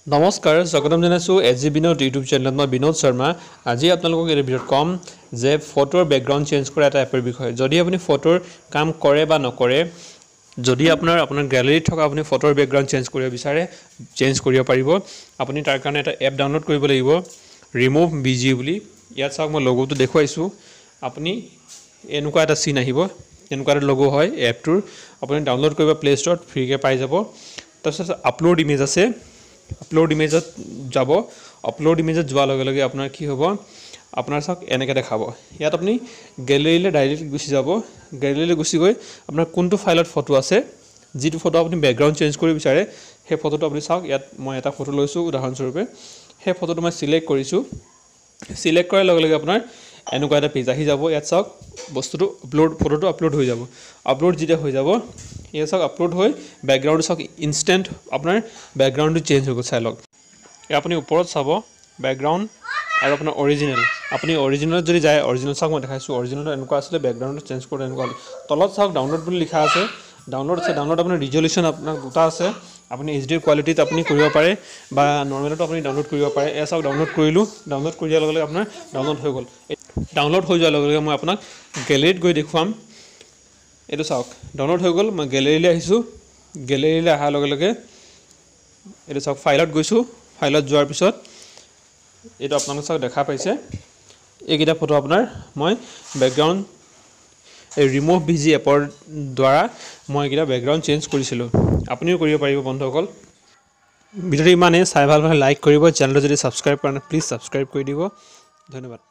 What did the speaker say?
নমস্কাৰ স্বাগতম জনাইছো এজি বিনোদ ইউটিউব চেনেলত মই বিনোদ শৰ্মা আজি আপোনালোকক এই ভিডিঅ'ত কম যে ফটোৰ বেকগ্ৰাউণ্ড চেঞ্জ কৰা এটা এপৰ বিষয়ে যদি আপুনি ফটোৰ কাম কৰে বা নকৰে যদি আপোনাৰ গ্যালাৰীত থকা আপুনি ফটোৰ বেকগ্ৰাউণ্ড চেঞ্জ কৰিব বিচাৰে চেঞ্জ কৰিব পাৰিব আপুনি তাৰ কাৰণে এটা এপ ডাউনলোড কৰিব লাগিব ৰিমুভ বিজি বুলি ইয়াত চাওক মই লোগোটো দেখুৱাইছো আপুনি এনেকুৱা এটা সিন আহিব এনেকুৱা এটা লোগো হয় এপটোৰ আপুনি ডাউনলোড কৰিব প্লে ষ্টৰত ফ্ৰীকে পাই যাব তাৰপিছত আপলোড ইমেজ আছে अपलोड इमेजत যাব अपलोड इमेजत যোৱাৰ লগে লগে আপোনাৰ কি হ'ব আপোনাৰ সক এনেকে দেখাব ইয়াত আপুনি গ্যালাৰীলে ডাইৰেক্ট গুছি যাব গ্যালাৰীলে গুছি গৈ আপোনাৰ কোনটো ফাইলত ফটো আছে যেটো ফটো আপুনি ব্যাকগ্ৰাউণ্ড চেঞ্জ কৰিব বিচাৰে সেই ফটোটো আপুনি চাওক ইয়াত মই এটা ফটো লৈছো উদাহৰণ স্বৰূপে সেই ফটোটো মই সিলেক্ট কৰিছো সিলেক্ট কৰাৰ লগে লগে আপোনাৰ এনেকুৱা এটা পেজ আহি যাব ইয়াত চাওক বস্তুটো ফটোটো আপলোড হৈ যাব আপলোড যেতিয়া হৈ যাব ये सब अपलोड हो बैकग्राउंड सब इन्स्टेंट अपना बैकग्राउंड चेंज हो गल चाह लग अपनी ऊपर चाब बैकग्राउंड और अपना ओरिजिनल अपनी ओरिजिनल जो जाए ओरिजिनल चाक मैं देखा ओरिजिनल एनेकुवा आसले बैकग्राउंड चेंज कर तलत चाक डाउनलोड बुली लिखा आछे डाउनलोड अपना रिजल्यूशन अपना दुटा आछे अपनी एचडी क्वालिटी अपनी करिब पारे बा नर्मेलतो अपनी डाउनलोड करिब पारे ए चाक डाउनलोड करिलु डाउनलोड कर दियार लगे अपना डाउनलोड हो गल डाउनलोड हो जोৱাৰ লগে মই আপোনাক গ্যালাৰীত গৈ দেখুৱাম এটো চাওক ডাউনলোড হৈ গল মই গ্যালাৰীলে আহিছো গ্যালাৰীলে আহাৰ লগে লগে এটো চাওক ফাইলত গৈছো ফাইলত যোৱাৰ পিছত এটো আপোনালোক চাওক দেখা পাইছে এইকিটা ফটো আপোনাৰ মই ব্যাকগ্ৰাউণ্ড ৰিমুভ বিজি এপৰ দ্বাৰা মই এইকিটা ব্যাকগ্ৰাউণ্ড চেঞ্জ কৰিছিলো আপুনিও কৰিব পাৰিব বন্ধুসকল ভিডিওটো ইমানে চাই ভাল লাইক কৰিব চেনেলটো যদি সাবস্ক্ৰাইব কৰা নাই প্লিজ সাবস্ক্ৰাইব কৰি দিব ধন্যবাদ।